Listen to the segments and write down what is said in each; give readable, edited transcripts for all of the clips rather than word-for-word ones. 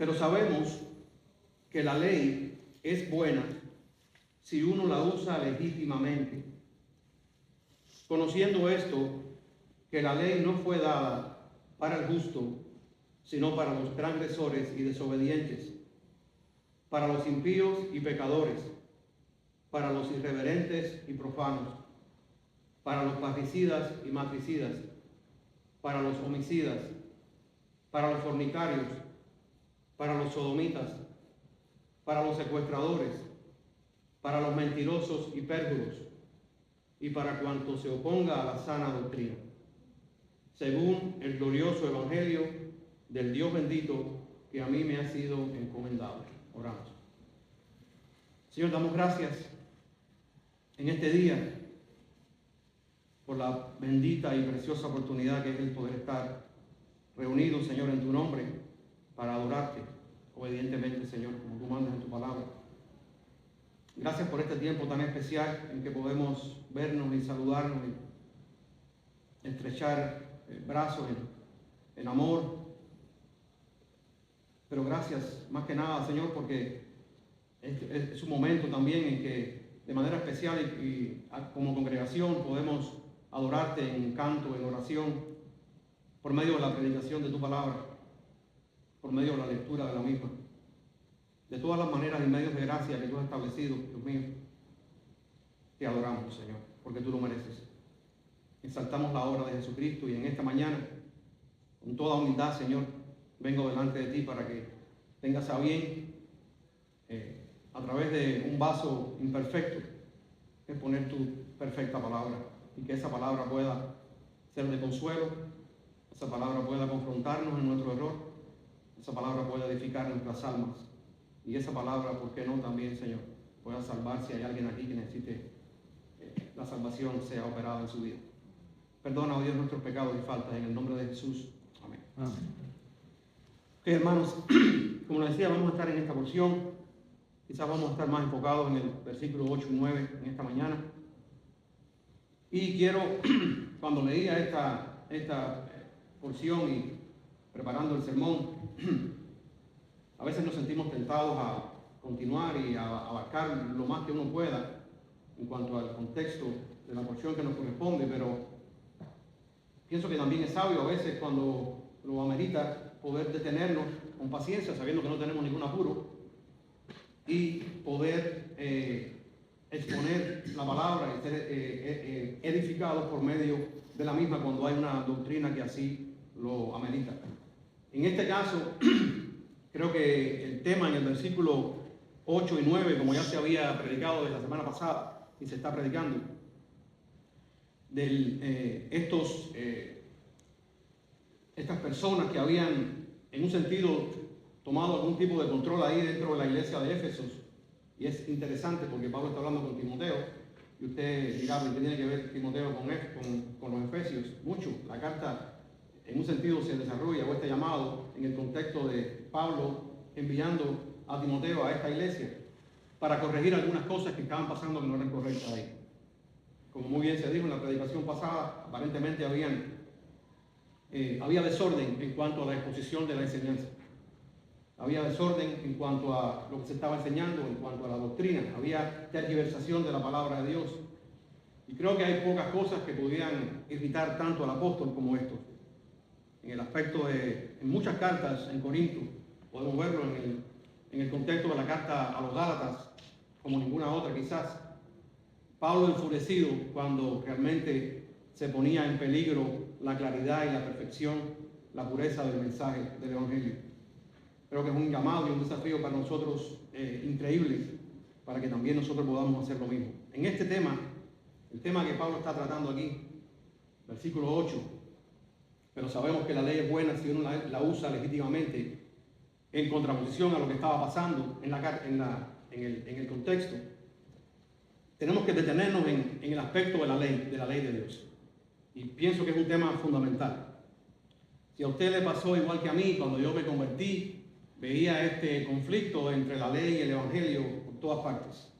Pero sabemos que la ley es buena si uno la usa legítimamente. Conociendo esto, que la ley no fue dada para el justo, sino para los transgresores y desobedientes, para los impíos y pecadores, para los irreverentes y profanos, para los parricidas y matricidas, para los homicidas, para los fornicarios, para los sodomitas, para los secuestradores, para los mentirosos y pérjuros, y para cuanto se oponga a la sana doctrina, según el glorioso evangelio del Dios bendito que a mí me ha sido encomendado. Oramos. Señor, damos gracias en este día por la bendita y preciosa oportunidad que es el poder estar reunidos, Señor, en tu nombre para adorarte obedientemente, Señor, como tú mandas en tu palabra. Gracias por este tiempo tan especial en que podemos vernos y saludarnos y estrechar brazos en amor. Pero gracias más que nada, Señor, porque es un momento también en que de manera especial y como congregación podemos adorarte en canto, en oración, por medio de la predicación de tu palabra, por medio de la lectura de la misma, de todas las maneras y medios de gracia que tú has establecido, Dios mío. Te adoramos, Señor, porque tú lo mereces. Exaltamos la obra de Jesucristo y en esta mañana, con toda humildad, Señor, vengo delante de ti para que tengas a bien, a través de un vaso imperfecto, exponer tu perfecta palabra y que esa palabra pueda ser de consuelo, esa palabra pueda confrontarnos en nuestro error, esa palabra pueda edificar nuestras almas y esa palabra, ¿por qué no también, Señor, pueda salvar si hay alguien aquí que necesite la salvación sea operada en su vida? Perdona, oh Dios, nuestros pecados y faltas en el nombre de Jesús. Amén. Ok, hermanos, como les decía, vamos a estar en esta porción. Quizás vamos a estar más enfocados en el versículo 8 y 9 en esta mañana. Y quiero, cuando leía esta porción y preparando el sermón, a veces nos sentimos tentados a continuar y a abarcar lo más que uno pueda en cuanto al contexto de la porción que nos corresponde, pero pienso que también es sabio a veces cuando lo amerita poder detenernos con paciencia, sabiendo que no tenemos ningún apuro, y poder exponer la palabra y ser edificados por medio de la misma cuando hay una doctrina que así lo amerita. En este caso, creo que el tema en el versículo 8 y 9, como ya se había predicado desde la semana pasada y se está predicando, de estas personas que habían en un sentido tomado algún tipo de control ahí dentro de la iglesia de Éfesos. Y es interesante porque Pablo está hablando con Timoteo y usted dirá, ¿qué tiene que ver Timoteo con los Efesios? Mucho. La carta en un sentido se desarrolla, o este llamado, en el contexto de Pablo enviando a Timoteo a esta iglesia para corregir algunas cosas que estaban pasando que no eran correctas ahí. Como muy bien se dijo en la predicación pasada, aparentemente había desorden en cuanto a la exposición de la enseñanza. Había desorden en cuanto a lo que se estaba enseñando, en cuanto a la doctrina. Había tergiversación de la palabra de Dios. Y creo que hay pocas cosas que pudieran irritar tanto al apóstol como esto. En el aspecto en muchas cartas en Corinto, podemos verlo en el contexto de la carta a los Gálatas, como ninguna otra quizás. Pablo enfurecido cuando realmente se ponía en peligro la claridad y la perfección, la pureza del mensaje del Evangelio. Creo que es un llamado y un desafío para nosotros increíble, para que también nosotros podamos hacer lo mismo. En este tema, el tema que Pablo está tratando aquí, versículo 8, pero sabemos que la ley es buena si uno la usa legítimamente, en contraposición a lo que estaba pasando en el contexto. Tenemos que detenernos en el aspecto de la ley de Dios. Y pienso que es un tema fundamental. Si a usted le pasó igual que a mí, cuando yo me convertí, veía este conflicto entre la ley y el evangelio por todas partes.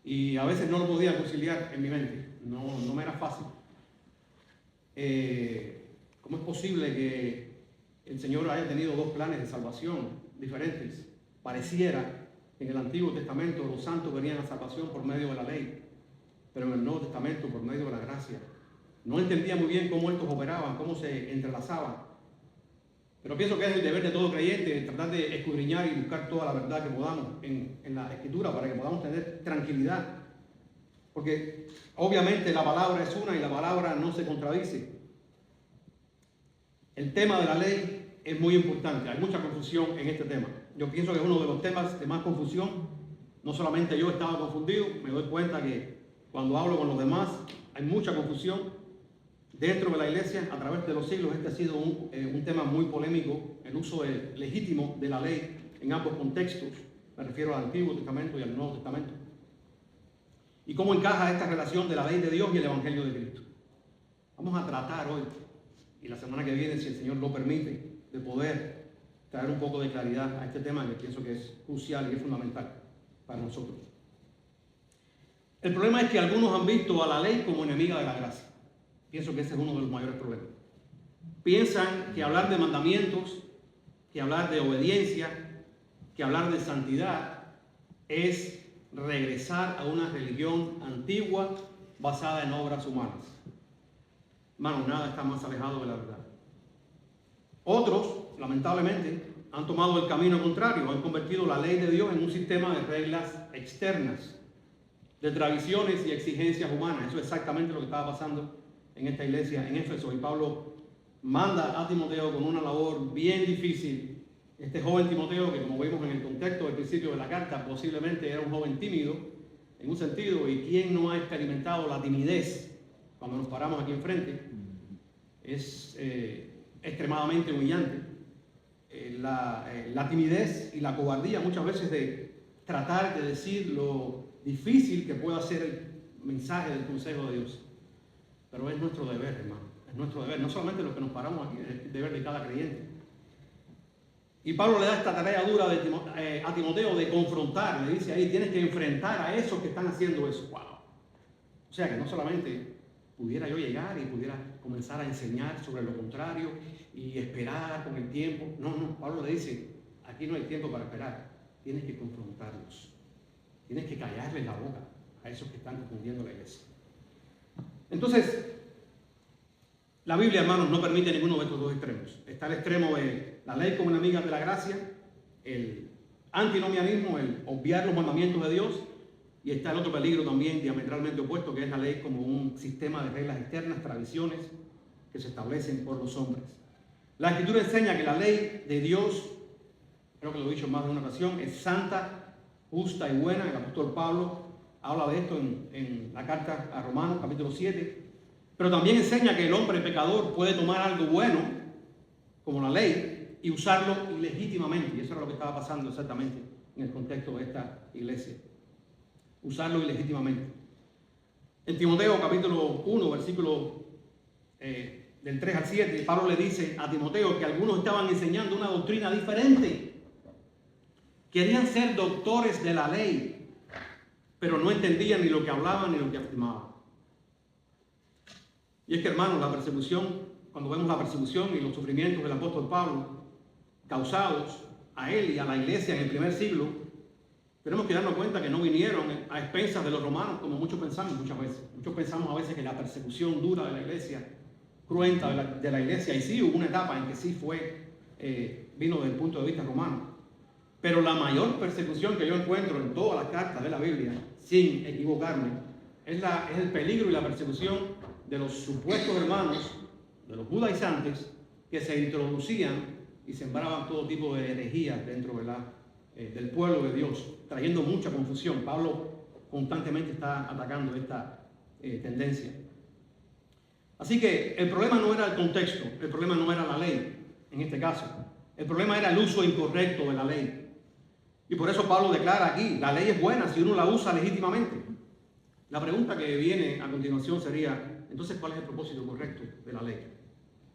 Y a veces no lo podía conciliar en mi mente. No me era fácil. ¿Cómo es posible que el Señor haya tenido dos planes de salvación diferentes. Pareciera que en el Antiguo Testamento los santos venían a salvación por medio de la ley, pero en el Nuevo Testamento por medio de la gracia. No entendía muy bien cómo estos operaban, cómo se entrelazaban. Pero pienso que es el deber de todo creyente tratar de escudriñar y buscar toda la verdad que podamos en la Escritura para que podamos tener tranquilidad. Porque obviamente la palabra es una y la palabra no se contradice. El tema de la ley es muy importante. Hay mucha confusión en este tema. Yo pienso que es uno de los temas de más confusión. No solamente yo estaba confundido, me doy cuenta que cuando hablo con los demás hay mucha confusión. Dentro de la iglesia, a través de los siglos, este ha sido un tema muy polémico, el uso legítimo de la ley en ambos contextos. Me refiero al Antiguo Testamento y al Nuevo Testamento. ¿Y cómo encaja esta relación de la ley de Dios y el Evangelio de Cristo? Vamos a tratar hoy, y la semana que viene, si el Señor lo permite, de poder traer un poco de claridad a este tema que pienso que es crucial y es fundamental para nosotros. El problema es que algunos han visto a la ley como enemiga de la gracia. Pienso que ese es uno de los mayores problemas. Piensan que hablar de mandamientos, que hablar de obediencia, que hablar de santidad es regresar a una religión antigua basada en obras humanas. Hermano, nada está más alejado de la verdad. Otros, lamentablemente, han tomado el camino contrario, han convertido la ley de Dios en un sistema de reglas externas, de tradiciones y exigencias humanas. Eso es exactamente lo que estaba pasando en esta iglesia en Éfeso, y Pablo manda a Timoteo con una labor bien difícil. Este joven Timoteo, que como vimos en el contexto del principio de la carta, posiblemente era un joven tímido en un sentido, y quien no ha experimentado la timidez cuando nos paramos aquí enfrente, es extremadamente humillante. La timidez y la cobardía muchas veces de tratar de decir lo difícil que pueda ser el mensaje del consejo de Dios. Pero es nuestro deber, hermano, es nuestro deber, no solamente los que nos paramos aquí, es el deber de cada creyente. Y Pablo le da esta tarea dura a Timoteo de confrontar, le dice ahí, tienes que enfrentar a esos que están haciendo eso. ¡Wow! O sea que no solamente pudiera yo llegar y pudiera comenzar a enseñar sobre lo contrario y esperar con el tiempo. No, Pablo le dice, aquí no hay tiempo para esperar, tienes que confrontarlos, tienes que callarles la boca a esos que están confundiendo la iglesia. Entonces, la Biblia, hermanos, no permite ninguno de estos dos extremos. Está el extremo de la ley como enemiga de la gracia, el antinomianismo, el obviar los mandamientos de Dios, y está el otro peligro también diametralmente opuesto, que es la ley como un sistema de reglas externas, tradiciones que se establecen por los hombres. La Escritura enseña que la ley de Dios, creo que lo he dicho en más de una ocasión, es santa, justa y buena. El apóstol Pablo habla de esto en la carta a Romanos, capítulo 7. Pero también enseña que el hombre pecador puede tomar algo bueno, como la ley, y usarlo ilegítimamente. Y eso era lo que estaba pasando exactamente en el contexto de esta iglesia. Usarlo ilegítimamente. En Timoteo, capítulo 1, versículo del 3 al 7, Pablo le dice a Timoteo que algunos estaban enseñando una doctrina diferente. Querían ser doctores de la ley, pero no entendían ni lo que hablaban ni lo que afirmaban. Y es que, hermanos, la persecución, cuando vemos la persecución y los sufrimientos del apóstol Pablo causados a él y a la iglesia en el primer siglo, tenemos que darnos cuenta que no vinieron a expensas de los romanos, como muchos pensamos muchas veces. Muchos pensamos a veces que la persecución dura de la iglesia, cruenta de la iglesia, y sí hubo una etapa en que sí vino desde el punto de vista romano. Pero la mayor persecución que yo encuentro en todas las cartas de la Biblia, sin equivocarme, es el peligro y la persecución de los supuestos hermanos, de los judaizantes, que se introducían y sembraban todo tipo de herejías dentro del pueblo de Dios, trayendo mucha confusión. Pablo constantemente está atacando esta tendencia. Así que el problema no era el contexto, el problema no era la ley, en este caso. El problema era el uso incorrecto de la ley. Y por eso Pablo declara aquí, la ley es buena si uno la usa legítimamente. La pregunta que viene a continuación sería, entonces, ¿cuál es el propósito correcto de la ley?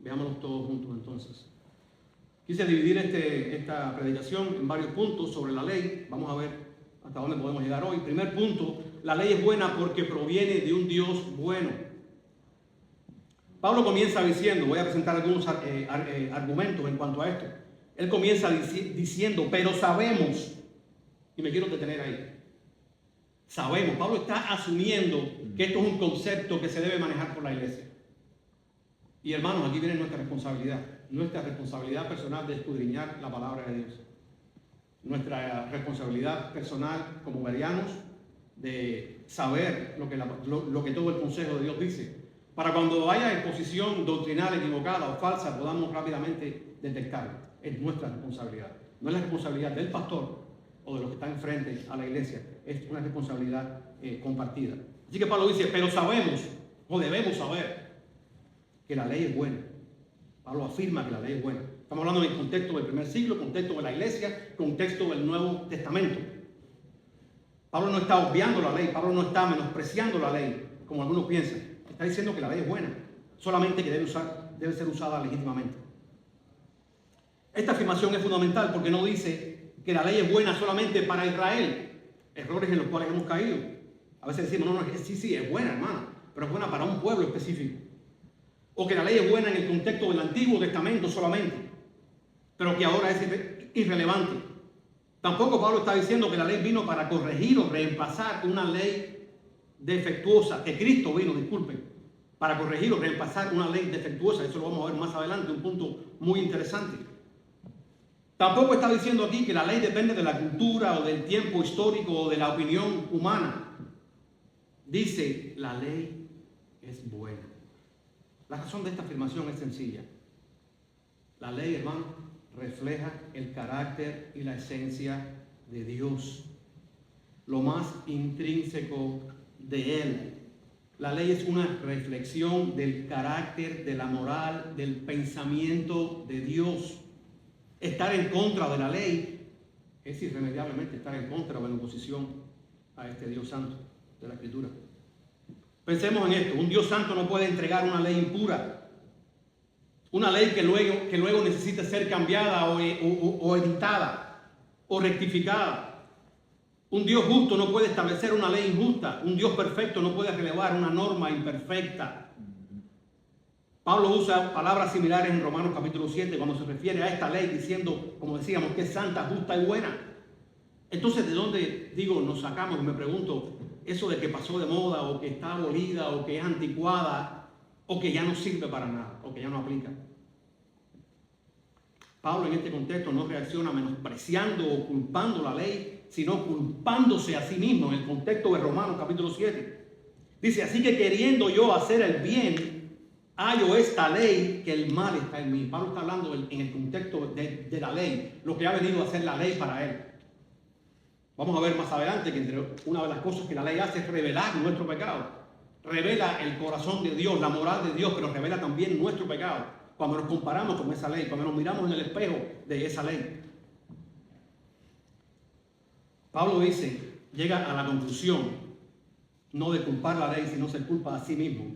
Veámoslos todos juntos entonces. Quise dividir esta predicación en varios puntos sobre la ley. Vamos a ver hasta dónde podemos llegar hoy. Primer punto, la ley es buena porque proviene de un Dios bueno. Pablo comienza diciendo, voy a presentar algunos argumentos en cuanto a esto. Él comienza diciendo, pero sabemos, y me quiero detener ahí. Sabemos, Pablo está asumiendo que esto es un concepto que se debe manejar por la iglesia. Y hermanos, aquí viene nuestra responsabilidad personal de escudriñar la palabra de Dios. Nuestra responsabilidad personal como marianos de saber lo que todo el consejo de Dios dice, para cuando haya exposición doctrinal equivocada o falsa podamos rápidamente detectarlo. Es nuestra responsabilidad, no es la responsabilidad del pastor o de los que están enfrente a la iglesia, es una responsabilidad compartida. Así que Pablo dice, pero sabemos o debemos saber que la ley es buena. Pablo afirma que la ley es buena. Estamos hablando en el contexto del primer siglo, contexto de la iglesia, contexto del Nuevo Testamento. Pablo no está obviando la ley, Pablo no está menospreciando la ley, como algunos piensan. Está diciendo que la ley es buena, solamente que debe ser usada legítimamente. Esta afirmación es fundamental porque no dice que la ley es buena solamente para Israel, errores en los cuales hemos caído. A veces decimos, no, sí, es buena, hermano, pero es buena para un pueblo específico. O que la ley es buena en el contexto del Antiguo Testamento solamente, pero que ahora es irrelevante. Tampoco Pablo está diciendo que la ley vino para corregir o reemplazar una ley defectuosa, que Cristo vino, disculpen, para corregir o reemplazar una ley defectuosa. Eso lo vamos a ver más adelante, un punto muy interesante. Tampoco está diciendo aquí que la ley depende de la cultura o del tiempo histórico o de la opinión humana. Dice, la ley es buena. La razón de esta afirmación es sencilla. La ley, hermano, refleja el carácter y la esencia de Dios, lo más intrínseco de Él. La ley es una reflexión del carácter, de la moral, del pensamiento de Dios. Estar en contra de la ley es irremediablemente estar en contra o en oposición a este Dios santo de la Escritura. Pensemos en esto, un Dios santo no puede entregar una ley impura, una ley que luego necesita ser cambiada o editada o rectificada. Un Dios justo no puede establecer una ley injusta, un Dios perfecto no puede relevar una norma imperfecta. Pablo usa palabras similares en Romanos capítulo 7 cuando se refiere a esta ley diciendo, como decíamos, que es santa, justa y buena. Entonces, ¿de dónde, nos sacamos? Me pregunto, eso de que pasó de moda o que está abolida o que es anticuada o que ya no sirve para nada o que ya no aplica. Pablo en este contexto no reacciona menospreciando o culpando la ley, sino culpándose a sí mismo en el contexto de Romanos capítulo 7. Dice, así que queriendo yo hacer el bien, hallo esta ley que el mal está en mí. Pablo está hablando en el contexto de la ley, lo que ha venido a hacer la ley para él. Vamos a ver más adelante que entre una de las cosas que la ley hace es revelar nuestro pecado. Revela el corazón de Dios, la moral de Dios, pero revela también nuestro pecado. Cuando nos comparamos con esa ley, cuando nos miramos en el espejo de esa ley. Pablo llega a la conclusión, no de culpar la ley, sino se culpa a sí mismo.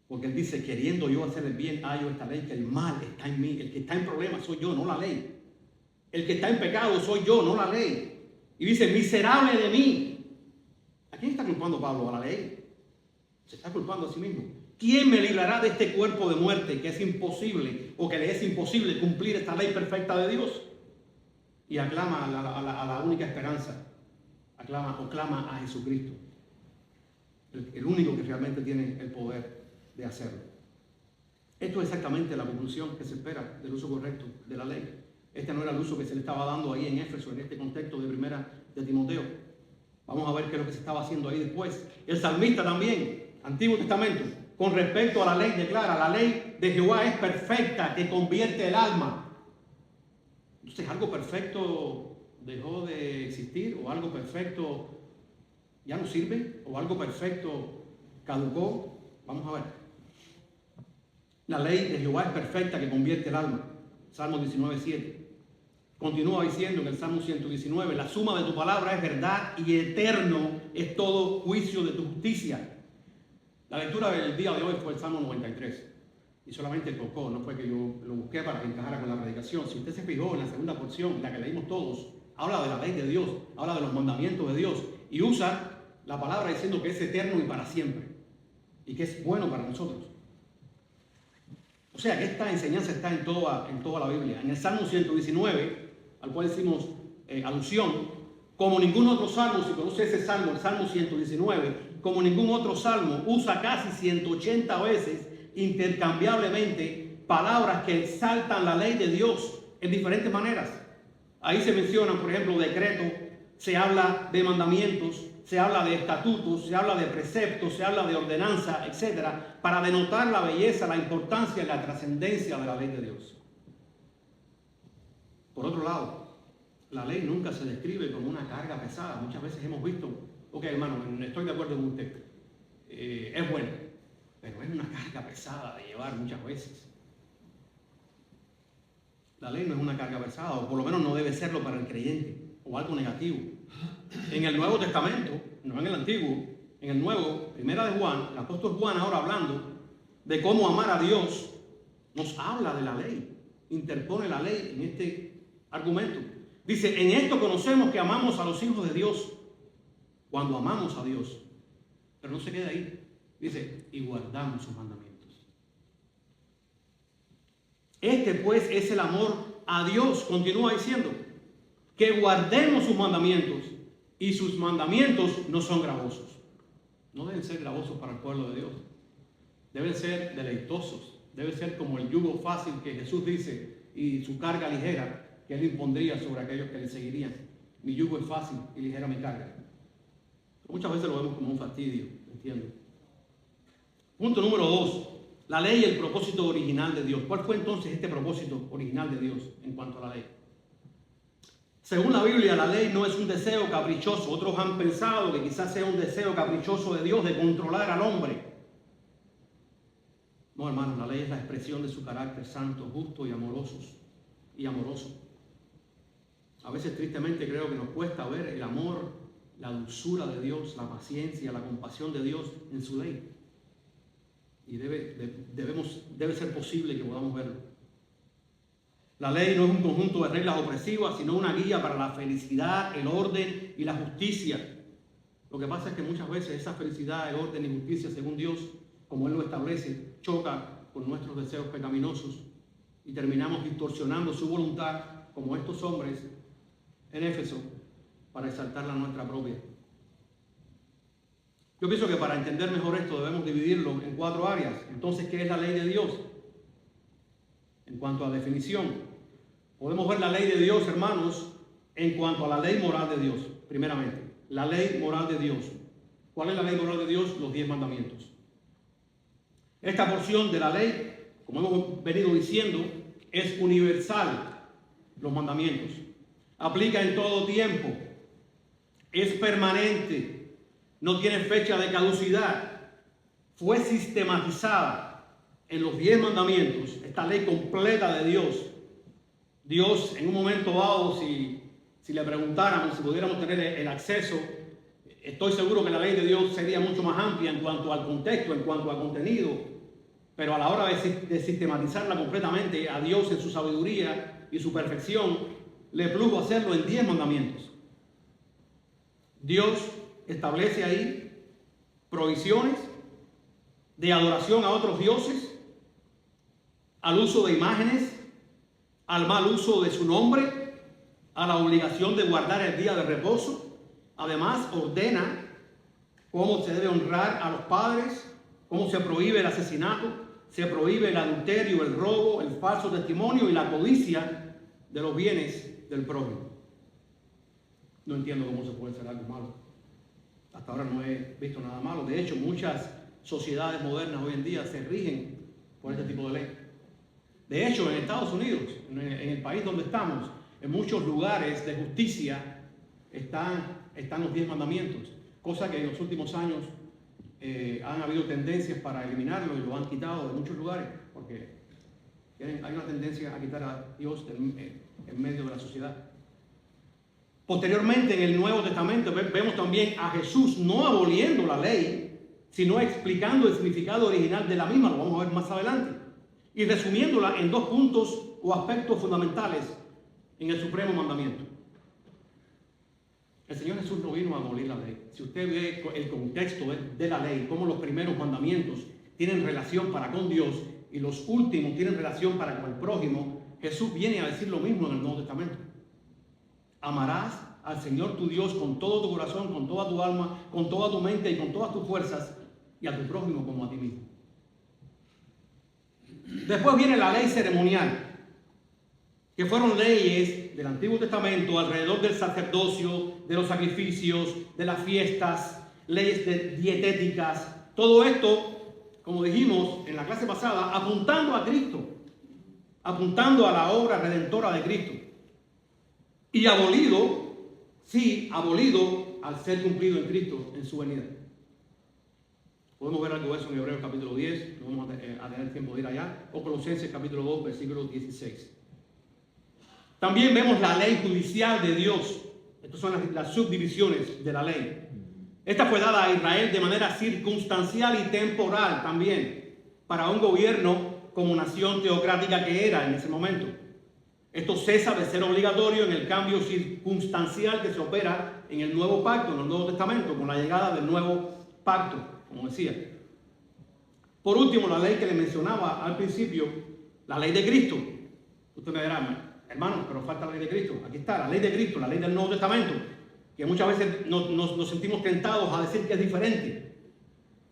Porque él dice, queriendo yo hacer el bien, hallo esta ley, que el mal está en mí. El que está en problemas soy yo, no la ley. El que está en pecado soy yo, no la ley. Y dice, miserable de mí. ¿A quién está culpando Pablo? ¿A la ley? Se está culpando a sí mismo. ¿Quién me librará de este cuerpo de muerte que es imposible o que le es imposible cumplir esta ley perfecta de Dios? Y aclama a la única esperanza. Clama a Jesucristo. El único que realmente tiene el poder de hacerlo. Esto es exactamente la conclusión que se espera del uso correcto de la ley. Este no era el uso que se le estaba dando ahí en Éfeso, en este contexto de primera de Timoteo. Vamos a ver qué es lo que se estaba haciendo ahí después. El salmista también, Antiguo Testamento, con respecto a la ley, declara, la ley de Jehová es perfecta, que convierte el alma. Entonces, ¿algo perfecto dejó de existir? ¿O algo perfecto ya no sirve? ¿O algo perfecto caducó? Vamos a ver. La ley de Jehová es perfecta, que convierte el alma. Salmo 19:7. Continúa diciendo en el Salmo 119, la suma de tu palabra es verdad y eterno es todo juicio de tu justicia. La lectura del día de hoy fue el Salmo 93. Y solamente tocó, no fue que yo lo busqué para que encajara con la predicación. Si usted se fijó en la segunda porción, la que leímos todos, habla de la ley de Dios, habla de los mandamientos de Dios y usa la palabra diciendo que es eterno y para siempre y que es bueno para nosotros. sea que esta enseñanza está en toda la Biblia. En el Salmo 119, al cual hicimos alusión, como ningún otro salmo, si conoce ese salmo, el Salmo 119, como ningún otro salmo, usa casi 180 veces intercambiablemente palabras que exaltan la ley de Dios en diferentes maneras. Ahí se mencionan, por ejemplo, decreto, se habla de mandamientos, se habla de estatutos, se habla de preceptos, se habla de ordenanza, etcétera, para denotar la belleza, la importancia y la trascendencia de la ley de Dios. Por otro lado, la ley nunca se describe como una carga pesada. Muchas veces hemos visto, ok, hermano, estoy de acuerdo con usted, es bueno, pero es una carga pesada de llevar muchas veces. La ley no es una carga pesada, o por lo menos no debe serlo para el creyente, o algo negativo. En el Nuevo Testamento, no en el Antiguo, en el Nuevo, Primera de Juan, el apóstol Juan, ahora hablando de cómo amar a Dios, nos habla de la ley, interpone la ley en este argumento. Dice, en esto conocemos que amamos a los hijos de Dios, cuando amamos a Dios. Pero no se queda ahí. Dice, y guardamos sus mandamientos. Este pues es el amor a Dios, continúa diciendo, que guardemos sus mandamientos, y sus mandamientos no son gravosos. No deben ser gravosos para el pueblo de Dios. Deben ser deleitosos. Deben ser como el yugo fácil que Jesús dice y su carga ligera que Él impondría sobre aquellos que le seguirían. Mi yugo es fácil y ligera mi carga. Pero muchas veces lo vemos como un fastidio, ¿entiendes? Punto número 2. La ley y el propósito original de Dios. ¿Cuál fue entonces este propósito original de Dios en cuanto a la ley? Según la Biblia, la ley no es un deseo caprichoso. Otros han pensado que quizás sea un deseo caprichoso de Dios de controlar al hombre. No, hermanos, la ley es la expresión de su carácter santo, justo y amoroso. A veces, tristemente, creo que nos cuesta ver el amor, la dulzura de Dios, la paciencia, la compasión de Dios en su ley. Y debe ser posible que podamos verlo. La ley no es un conjunto de reglas opresivas, sino una guía para la felicidad, el orden y la justicia. Lo que pasa es que muchas veces esa felicidad, el orden y justicia, según Dios, como Él lo establece, choca con nuestros deseos pecaminosos y terminamos distorsionando su voluntad, como estos hombres en Éfeso, para exaltar la nuestra propia. Yo pienso que para entender mejor esto debemos dividirlo en 4 áreas. Entonces, ¿qué es la ley de Dios? En cuanto a definición, podemos ver la ley de Dios, hermanos, en cuanto a la ley moral de Dios. Primeramente, la ley moral de Dios. ¿Cuál es la ley moral de Dios? Los 10 mandamientos. Esta porción de la ley, como hemos venido diciendo, es universal. Los mandamientos. Aplica en todo tiempo. Es permanente. No tiene fecha de caducidad. Fue sistematizada en los 10 mandamientos. Esta ley completa de Dios. Dios, en un momento dado, si le preguntáramos, si pudiéramos tener el acceso, estoy seguro que la ley de Dios sería mucho más amplia en cuanto al contexto, en cuanto al contenido. Pero a la hora de sistematizarla completamente, a Dios en su sabiduría y su perfección, le plugo hacerlo en 10 mandamientos. Dios establece ahí prohibiciones de adoración a otros dioses, al uso de imágenes, al mal uso de su nombre, a la obligación de guardar el día de reposo. Además, ordena cómo se debe honrar a los padres, cómo se prohíbe el asesinato, se prohíbe el adulterio, el robo, el falso testimonio y la codicia de los bienes del prójimo. No entiendo cómo se puede hacer algo malo. Hasta ahora no he visto nada malo. De hecho, muchas sociedades modernas hoy en día se rigen por este tipo de ley. De hecho, en Estados Unidos, en el país donde estamos, en muchos lugares de justicia están los 10 mandamientos, cosa que en los últimos años han habido tendencias para eliminarlo y lo han quitado de muchos lugares, porque hay una tendencia a quitar a Dios en medio de la sociedad. Posteriormente, en el Nuevo Testamento, vemos también a Jesús no aboliendo la ley, sino explicando el significado original de la misma, lo vamos a ver más adelante, y resumiéndola en 2 puntos o aspectos fundamentales en el supremo mandamiento. El Señor Jesús no vino a abolir la ley. Si usted ve el contexto de la ley, cómo los primeros mandamientos tienen relación para con Dios, y los últimos tienen relación para con el prójimo, Jesús viene a decir lo mismo en el Nuevo Testamento. Amarás al Señor tu Dios con todo tu corazón, con toda tu alma, con toda tu mente y con todas tus fuerzas, y a tu prójimo como a ti mismo. Después viene la ley ceremonial, que fueron leyes del Antiguo Testamento alrededor del sacerdocio, de los sacrificios, de las fiestas, leyes dietéticas. Todo esto, como dijimos en la clase pasada, apuntando a Cristo, apuntando a la obra redentora de Cristo. Y abolido, sí, abolido al ser cumplido en Cristo en su venida. Podemos ver algo de eso en Hebreos capítulo 10, no vamos a tener tiempo de ir allá, o Colosenses capítulo 2, versículo 16. También vemos la ley judicial de Dios. Estas son las subdivisiones de la ley. Esta fue dada a Israel de manera circunstancial y temporal también, para un gobierno como nación teocrática que era en ese momento. Esto cesa de ser obligatorio en el cambio circunstancial que se opera en el nuevo pacto, en el Nuevo Testamento, con la llegada del nuevo pacto, como decía. Por último, la ley que le mencionaba al principio, la ley de Cristo. Usted me dirá, hermano, pero falta la ley de Cristo. Aquí está, la ley de Cristo, la ley del Nuevo Testamento, que muchas veces nos sentimos tentados a decir que es diferente.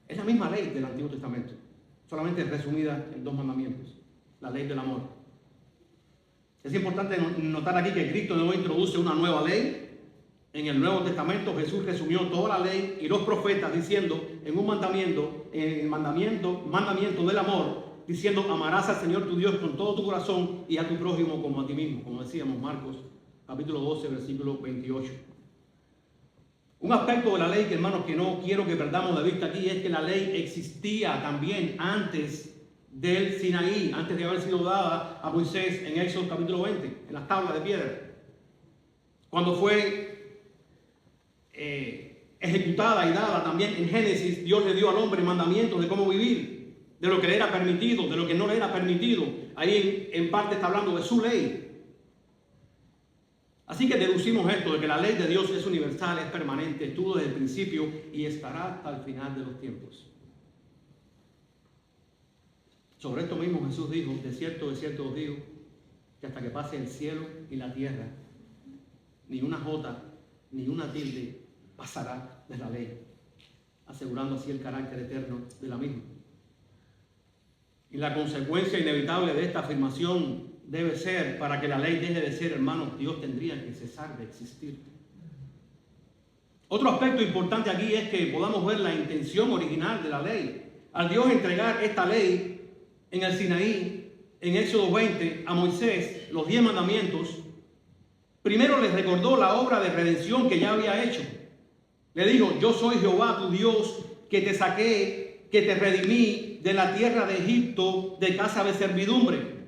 Es la misma ley del Antiguo Testamento, solamente resumida en 2 mandamientos. La ley del amor. Es importante notar aquí que Cristo no introduce una nueva ley. En el Nuevo Testamento Jesús resumió toda la ley y los profetas diciendo en un mandamiento, en el mandamiento del amor, diciendo amarás al Señor tu Dios con todo tu corazón y a tu prójimo como a ti mismo, como decíamos Marcos capítulo 12 versículo 28. Un aspecto de la ley, que hermanos, que no quiero que perdamos de vista aquí, es que la ley existía también antes del Sinaí, antes de haber sido dada a Moisés en Éxodo capítulo 20, en las tablas de piedra. Cuando fue ejecutada y dada también en Génesis, Dios le dio al hombre mandamientos de cómo vivir, de lo que le era permitido, de lo que no le era permitido. Ahí en parte está hablando de su ley. Así que deducimos esto, de que la ley de Dios es universal, es permanente, estuvo desde el principio y estará hasta el final de los tiempos. Sobre esto mismo Jesús dijo, de cierto os digo, que hasta que pase el cielo y la tierra, ni una jota, ni una tilde pasará de la ley, asegurando así el carácter eterno de la misma. Y la consecuencia inevitable de esta afirmación debe ser, para que la ley deje de ser, hermanos, Dios tendría que cesar de existir. Otro aspecto importante aquí es que podamos ver la intención original de la ley. Al Dios entregar esta ley en el Sinaí, en Éxodo 20, a Moisés, los 10 mandamientos, primero les recordó la obra de redención que ya había hecho. Le dijo, yo soy Jehová tu Dios, que te saqué, que te redimí de la tierra de Egipto, de casa de servidumbre.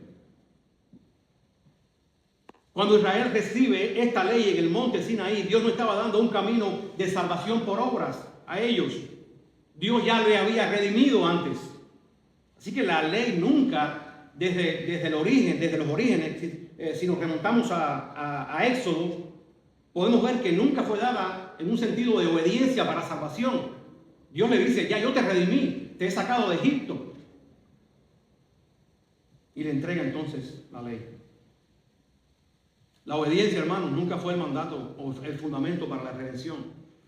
Cuando Israel recibe esta ley en el monte Sinaí, Dios no estaba dando un camino de salvación por obras a ellos. Dios ya le había redimido antes. Así que la ley nunca, desde el origen, desde los orígenes, si nos remontamos a Éxodo, podemos ver que nunca fue dada en un sentido de obediencia para salvación. Dios le dice, ya yo te redimí, te he sacado de Egipto. Y le entrega entonces la ley. La obediencia, hermanos, nunca fue el mandato o el fundamento para la redención.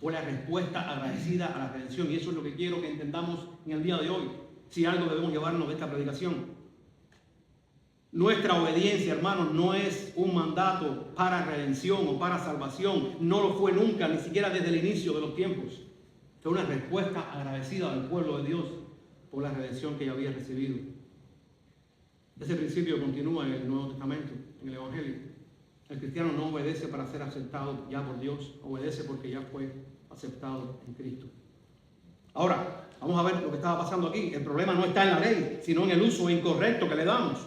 Fue la respuesta agradecida a la redención. Y eso es lo que quiero que entendamos en el día de hoy. Si algo debemos llevarnos de esta predicación. Nuestra obediencia, hermanos, no es un mandato para redención o para salvación. No lo fue nunca, ni siquiera desde el inicio de los tiempos. Fue una respuesta agradecida del pueblo de Dios por la redención que ya había recibido. Ese principio continúa en el Nuevo Testamento, en el Evangelio. El cristiano no obedece para ser aceptado ya por Dios, obedece porque ya fue aceptado en Cristo. Ahora, vamos a ver lo que estaba pasando aquí. El problema no está en la ley, sino en el uso incorrecto que le damos.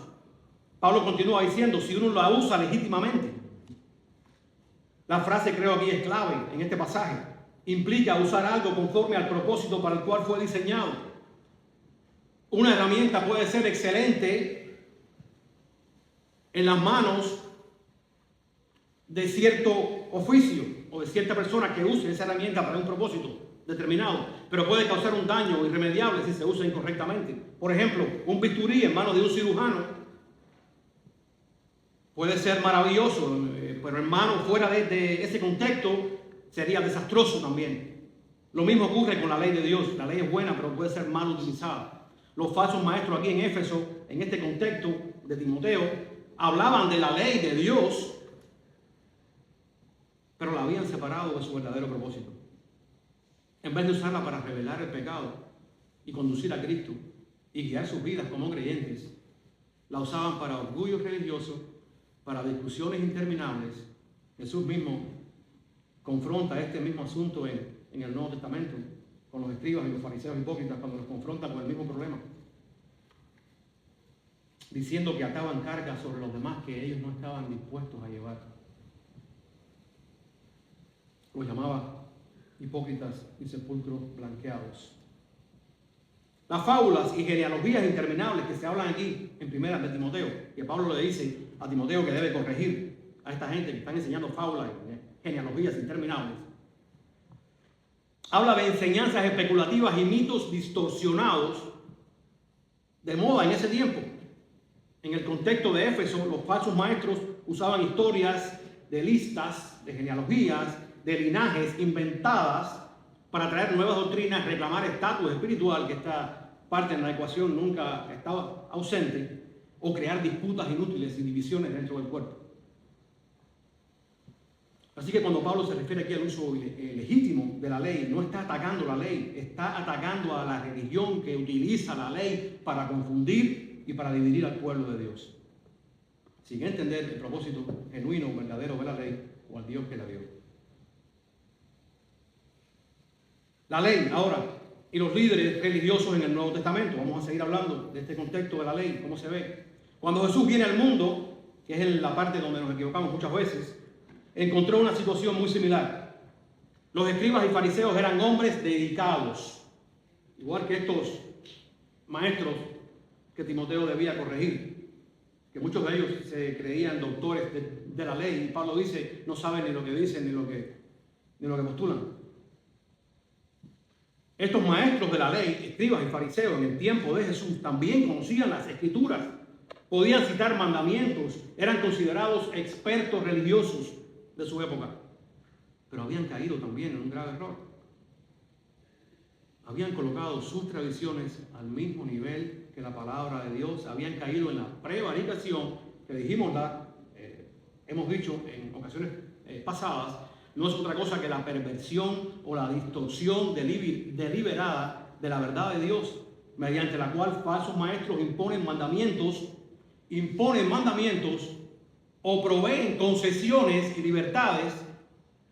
Pablo continúa diciendo, si uno la usa legítimamente. La frase creo aquí es clave en este pasaje. Implica usar algo conforme al propósito para el cual fue diseñado. Una herramienta puede ser excelente en las manos de cierto oficio o de cierta persona que use esa herramienta para un propósito. determinado, pero puede causar un daño irremediable si se usa incorrectamente. Por ejemplo, un bisturí en manos de un cirujano puede ser maravilloso, pero en manos fuera de ese contexto sería desastroso también. Lo mismo ocurre con la ley de Dios. La ley es buena, pero puede ser mal utilizada. Los falsos maestros aquí en Éfeso, en este contexto de Timoteo, hablaban de la ley de Dios, pero la habían separado de su verdadero propósito. En vez de usarla para revelar el pecado y conducir a Cristo y guiar sus vidas como creyentes, la usaban para orgullo religioso, para discusiones interminables. Jesús mismo confronta este mismo asunto en el Nuevo Testamento con los escribas y los fariseos hipócritas cuando los confrontan con el mismo problema, diciendo que ataban cargas sobre los demás que ellos no estaban dispuestos a llevar. Los llamaba hipócritas y sepulcros blanqueados. Las fábulas y genealogías interminables que se hablan aquí en Primera de Timoteo, que Pablo le dice a Timoteo que debe corregir a esta gente que están enseñando fábulas y genealogías interminables. Habla de enseñanzas especulativas y mitos distorsionados de moda en ese tiempo. En el contexto de Éfeso, los falsos maestros usaban historias de listas, de genealogías, de linajes inventadas para traer nuevas doctrinas, reclamar estatus espiritual, que esta parte en la ecuación nunca estaba ausente, o crear disputas inútiles y divisiones dentro del cuerpo. Así que cuando Pablo se refiere aquí al uso legítimo de la ley, no está atacando la ley, está atacando a la religión que utiliza la ley para confundir y para dividir al pueblo de Dios, sin entender el propósito genuino, verdadero de la ley o al Dios que la dio. La ley ahora y los líderes religiosos en el Nuevo Testamento. Vamos a seguir hablando de este contexto de la ley, cómo se ve. Cuando Jesús viene al mundo, que es la parte donde nos equivocamos muchas veces, encontró una situación muy similar. Los escribas y fariseos eran hombres dedicados, igual que estos maestros que Timoteo debía corregir, que muchos de ellos se creían doctores de la ley, y Pablo dice, no saben ni lo que dicen ni lo que postulan. Estos maestros de la ley, escribas y fariseos en el tiempo de Jesús, también conocían las escrituras, podían citar mandamientos, eran considerados expertos religiosos de su época, pero habían caído también en un grave error. Habían colocado sus tradiciones al mismo nivel que la palabra de Dios, habían caído en la prevaricación, que dijimos, hemos dicho en ocasiones pasadas, no es otra cosa que la perversión o la distorsión deliberada de la verdad de Dios, mediante la cual falsos maestros imponen mandamientos o proveen concesiones y libertades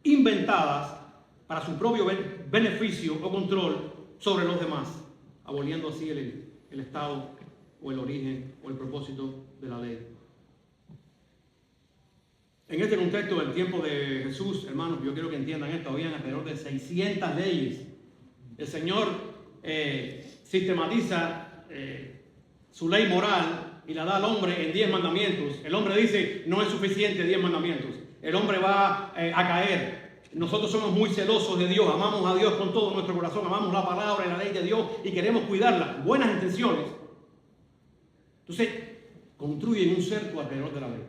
inventadas para su propio beneficio o control sobre los demás, aboliendo así el estado o el origen o el propósito de la ley. En este contexto del tiempo de Jesús, hermanos, yo quiero que entiendan esto, habían alrededor de 600 leyes. El Señor sistematiza su ley moral y la da al hombre en 10 mandamientos. El hombre dice, no es suficiente 10 mandamientos. El hombre va a caer. Nosotros somos muy celosos de Dios, amamos a Dios con todo nuestro corazón, amamos la palabra y la ley de Dios y queremos cuidarla. Buenas intenciones. Entonces, construyen un cerco alrededor de la ley,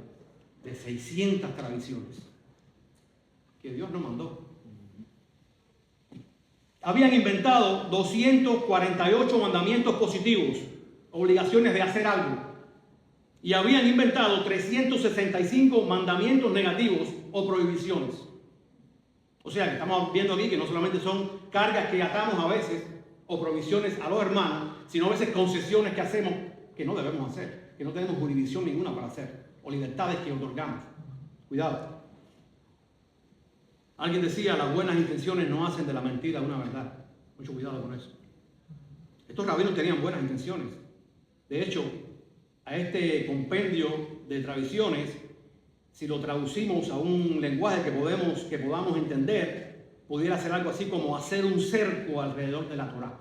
de 600 tradiciones que Dios nos mandó. Habían inventado 248 mandamientos positivos, obligaciones de hacer algo, y habían inventado 365 mandamientos negativos o prohibiciones. O sea, que estamos viendo aquí que no solamente son cargas que atamos a veces o prohibiciones a los hermanos, sino a veces concesiones que hacemos que no debemos hacer, que no tenemos jurisdicción ninguna para hacer, o libertades que otorgamos. Cuidado. Alguien decía, las buenas intenciones no hacen de la mentira una verdad. Mucho cuidado con eso. Estos rabinos tenían buenas intenciones. De hecho, a este compendio de tradiciones, si lo traducimos a un lenguaje que podamos entender, pudiera ser algo así como hacer un cerco alrededor de la Torá.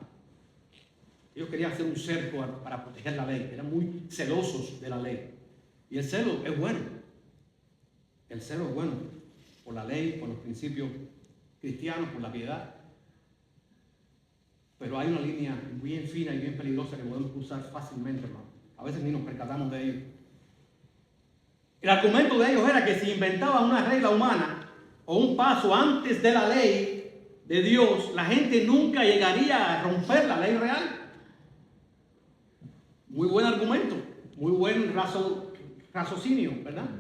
Ellos querían hacer un cerco para proteger la ley. Eran muy celosos de la ley. Y el celo es bueno. El celo es bueno por la ley, por los principios cristianos, por la piedad. Pero hay una línea bien fina y bien peligrosa que podemos cruzar fácilmente, hermano. A veces ni nos percatamos de ello. El argumento de ellos era que si inventaban una regla humana o un paso antes de la ley de Dios, la gente nunca llegaría a romper la ley real. Muy buen argumento, muy buen raciocinio, ¿verdad?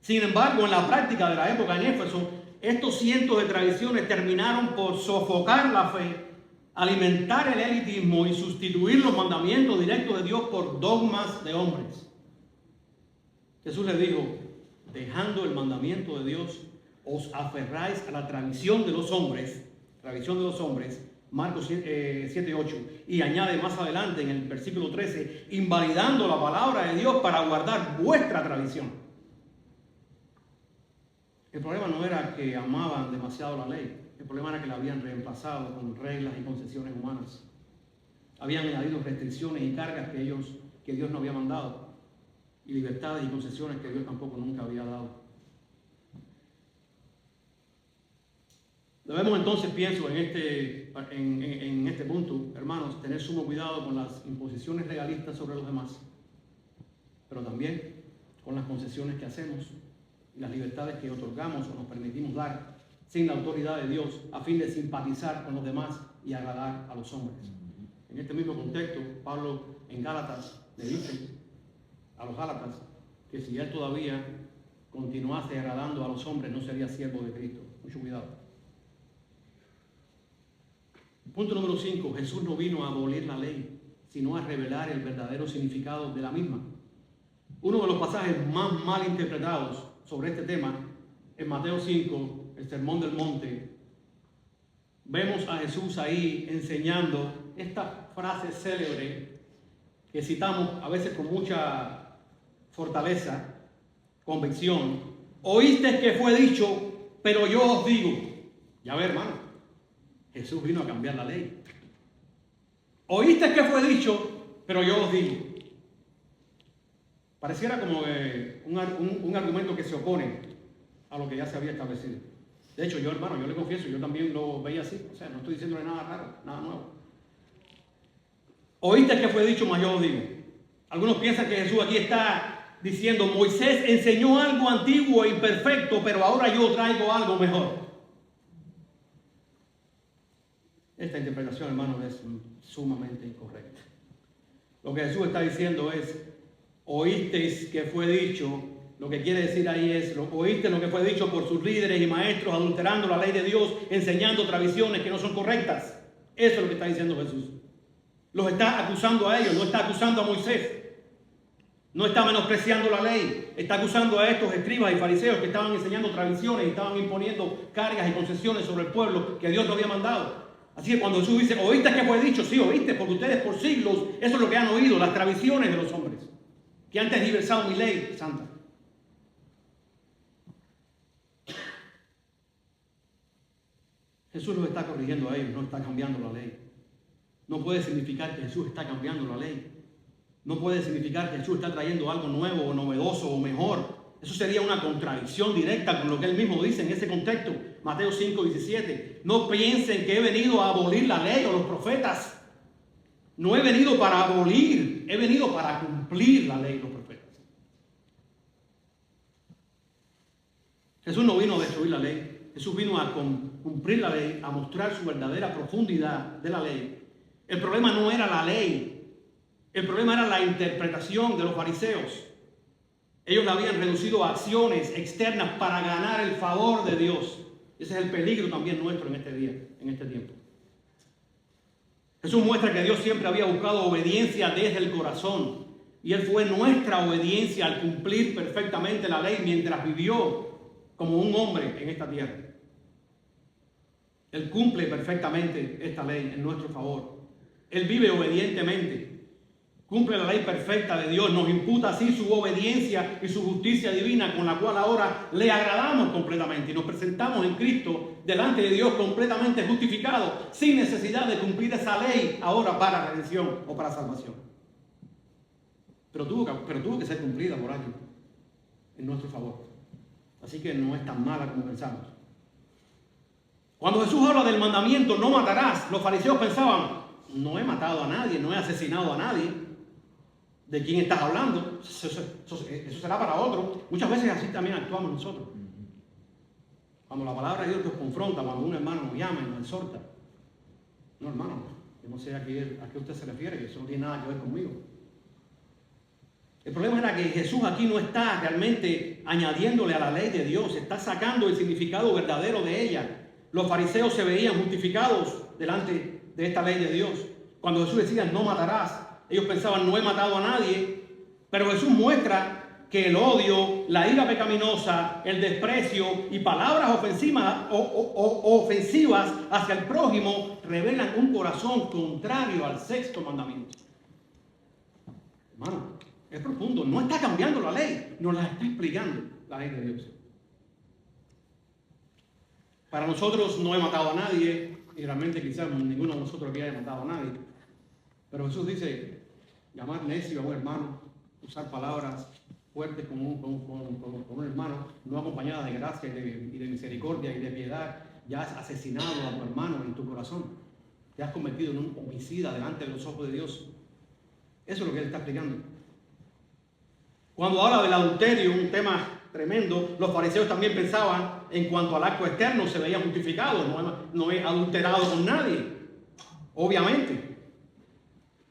Sin embargo, en la práctica de la época en Éfeso, estos cientos de tradiciones terminaron por sofocar la fe, alimentar el elitismo y sustituir los mandamientos directos de Dios por dogmas de hombres. Jesús les dijo, dejando el mandamiento de Dios, os aferráis a la tradición de los hombres, Marcos 7:8, y añade más adelante en el versículo 13, invalidando la palabra de Dios para guardar vuestra tradición. El problema no era que amaban demasiado la ley, el problema era que la habían reemplazado con reglas y concesiones humanas. Habían añadido restricciones y cargas que Dios no había mandado, y libertades y concesiones que Dios tampoco nunca había dado. Debemos entonces, pienso, en este punto, hermanos, tener sumo cuidado con las imposiciones legalistas sobre los demás, pero también con las concesiones que hacemos y las libertades que otorgamos o nos permitimos dar sin la autoridad de Dios a fin de simpatizar con los demás y agradar a los hombres. En este mismo contexto, Pablo en Gálatas le dice a los Gálatas que si él todavía continuase agradando a los hombres no sería siervo de Cristo. Mucho cuidado. Punto número 5. Jesús no vino a abolir la ley, sino a revelar el verdadero significado de la misma. Uno de los pasajes más mal interpretados sobre este tema, en Mateo 5, el Sermón del Monte, vemos a Jesús ahí enseñando esta frase célebre que citamos a veces con mucha fortaleza, convicción. Oíste que fue dicho, pero yo os digo. Ya ve, hermano, Jesús vino a cambiar la ley. Oíste que fue dicho, pero yo os digo. Pareciera como un argumento que se opone a lo que ya se había establecido. De hecho, yo, hermano, yo le confieso, yo también lo veía así. O sea, no estoy diciéndole nada raro, nada nuevo. Oíste que fue dicho, mas yo os digo. Algunos piensan que Jesús aquí está diciendo, Moisés enseñó algo antiguo e imperfecto, pero ahora yo traigo algo mejor. Esta interpretación, hermano, es sumamente incorrecta. Lo que Jesús está diciendo es, oísteis que fue dicho, lo que quiere decir ahí es, oíste lo que fue dicho por sus líderes y maestros, adulterando la ley de Dios, enseñando tradiciones que no son correctas. Eso es lo que está diciendo Jesús. Los está acusando a ellos, no está acusando a Moisés. No está menospreciando la ley, está acusando a estos escribas y fariseos que estaban enseñando tradiciones y estaban imponiendo cargas y concesiones sobre el pueblo que Dios no había mandado. Así que cuando Jesús dice, ¿oíste que fue dicho? Sí, oíste, porque ustedes por siglos, eso es lo que han oído, las tradiciones de los hombres, que han tergiversado mi ley santa. Jesús los está corrigiendo a ellos, no está cambiando la ley. No puede significar que Jesús está cambiando la ley. No puede significar que Jesús está trayendo algo nuevo o novedoso o mejor. Eso sería una contradicción directa con lo que él mismo dice en ese contexto. Mateo 5:17. No piensen que he venido a abolir la ley o los profetas. No he venido para abolir, he venido para cumplir la ley y los profetas. Jesús no vino a destruir la ley. Jesús vino a cumplir la ley, a mostrar su verdadera profundidad de la ley. El problema no era la ley. El problema era la interpretación de los fariseos. Ellos la habían reducido a acciones externas para ganar el favor de Dios. Ese es el peligro también nuestro en este día, en este tiempo. Jesús muestra que Dios siempre había buscado obediencia desde el corazón. Y Él fue nuestra obediencia al cumplir perfectamente la ley mientras vivió como un hombre en esta tierra. Él cumple perfectamente esta ley en nuestro favor. Él vive obedientemente. Cumple la ley perfecta de Dios, nos imputa así su obediencia y su justicia divina, con la cual ahora le agradamos completamente y nos presentamos en Cristo delante de Dios completamente justificados, sin necesidad de cumplir esa ley ahora para redención o para salvación. Pero tuvo que ser cumplida por alguien en nuestro favor. Así que no es tan mala como pensamos. Cuando Jesús habla del mandamiento, no matarás, los fariseos pensaban, no he matado a nadie, no he asesinado a nadie. ¿De quién estás hablando? Eso será para otro. Muchas veces así también actuamos nosotros. Cuando la palabra de Dios nos confronta, cuando un hermano nos llama y nos exhorta. No, hermano, yo no sé a qué usted se refiere, que eso no tiene nada que ver conmigo. El problema era que Jesús aquí no está realmente añadiéndole a la ley de Dios, está sacando el significado verdadero de ella. Los fariseos se veían justificados delante de esta ley de Dios. Cuando Jesús decía, no matarás, ellos pensaban, no he matado a nadie, pero Jesús muestra que el odio, la ira pecaminosa, el desprecio y palabras ofensivas hacia el prójimo revelan un corazón contrario al sexto mandamiento. Hermano, es profundo, no está cambiando la ley, nos la está explicando la ley de Dios. Para nosotros no he matado a nadie, y realmente quizás ninguno de nosotros aquí haya matado a nadie. Pero Jesús dice, llamar necio a un hermano, usar palabras fuertes con un hermano, no acompañadas de gracia y de misericordia y de piedad, ya has asesinado a tu hermano en tu corazón. Te has convertido en un homicida delante de los ojos de Dios. Eso es lo que Él está explicando. Cuando habla del adulterio, un tema tremendo, los fariseos también pensaban, en cuanto al acto externo, se veían justificados, no he adulterado con nadie, obviamente.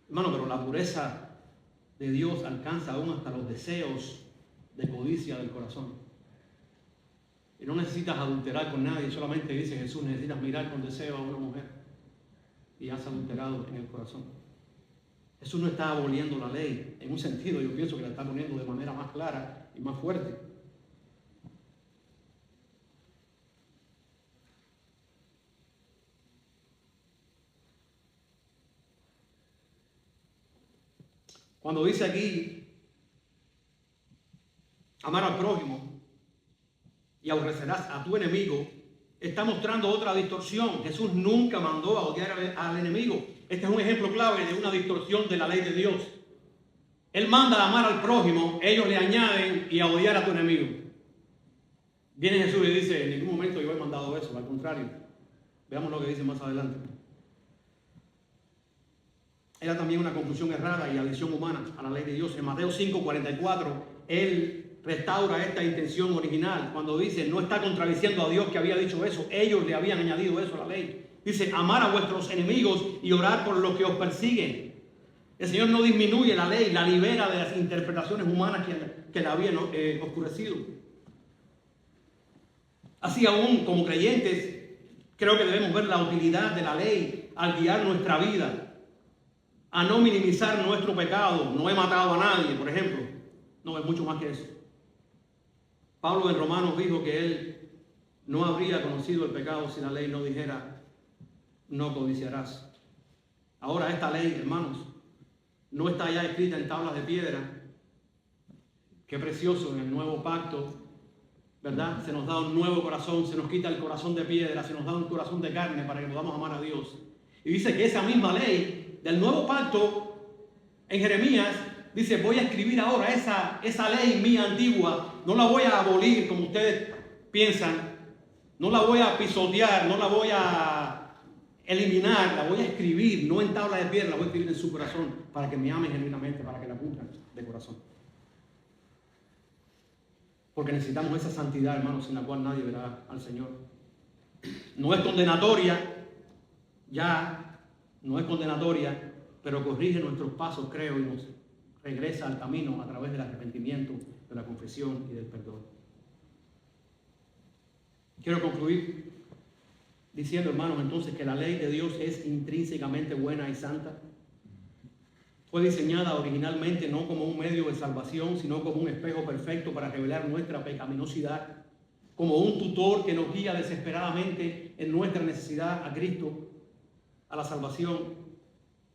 Hermano, pero la pureza de Dios alcanza aún hasta los deseos de codicia del corazón. Y no necesitas adulterar con nadie, solamente dice Jesús, necesitas mirar con deseo a una mujer y has adulterado en el corazón. Jesús no está aboliendo la ley, en un sentido yo pienso que la está poniendo de manera más clara y más fuerte. Cuando dice aquí, amar al prójimo y aborrecerás a tu enemigo, está mostrando otra distorsión. Jesús nunca mandó a odiar al enemigo. Este es un ejemplo clave de una distorsión de la ley de Dios. Él manda a amar al prójimo, ellos le añaden y a odiar a tu enemigo. Viene Jesús y dice, en ningún momento yo he mandado eso, al contrario. Veamos lo que dice más adelante. Era también una conclusión errada y adición humana a la ley de Dios. En Mateo 5:44, Él restaura esta intención original cuando dice, no está contradiciendo a Dios que había dicho eso, ellos le habían añadido eso a la ley. Dice, amar a vuestros enemigos y orar por los que os persiguen. El Señor no disminuye la ley, la libera de las interpretaciones humanas que la habían oscurecido. Así aún como creyentes, creo que debemos ver la utilidad de la ley al guiar nuestra vida, a no minimizar nuestro pecado. No he matado a nadie, por ejemplo. No, es mucho más que eso. Pablo en Romanos dijo que él no habría conocido el pecado si la ley no dijera, no codiciarás. Ahora esta ley, hermanos, no está ya escrita en tablas de piedra. Qué precioso en el nuevo pacto, ¿verdad? Se nos da un nuevo corazón, se nos quita el corazón de piedra, se nos da un corazón de carne para que podamos amar a Dios. Y dice que esa misma ley del nuevo pacto, en Jeremías, dice, voy a escribir ahora esa ley mía antigua, no la voy a abolir como ustedes piensan, no la voy a pisotear, no la voy a eliminar, la voy a escribir, no en tabla de piedra, la voy a escribir en su corazón, para que me amen genuinamente, para que la cumplan de corazón. Porque necesitamos esa santidad, hermanos, sin la cual nadie verá al Señor. No es condenatoria, ya no es condenatoria, pero corrige nuestros pasos, creo, y nos regresa al camino a través del arrepentimiento, de la confesión y del perdón. Quiero concluir diciendo, hermanos, entonces que la ley de Dios es intrínsecamente buena y santa. Fue diseñada originalmente no como un medio de salvación, sino como un espejo perfecto para revelar nuestra pecaminosidad, como un tutor que nos guía desesperadamente en nuestra necesidad a Cristo, a la salvación.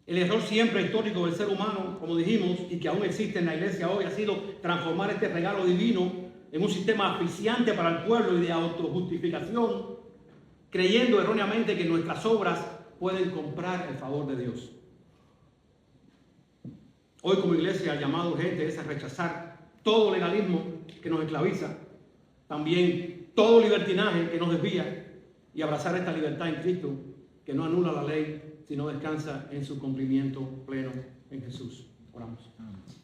El error siempre histórico del ser humano, como dijimos, y que aún existe en la iglesia hoy, ha sido transformar este regalo divino en un sistema asfixiante para el pueblo y de autojustificación, creyendo erróneamente que nuestras obras pueden comprar el favor de Dios. Hoy como iglesia el llamado urgente es a rechazar todo legalismo que nos esclaviza, también todo libertinaje que nos desvía y abrazar esta libertad en Cristo que no anula la ley, sino descansa en su cumplimiento pleno en Jesús. Oramos. Amén.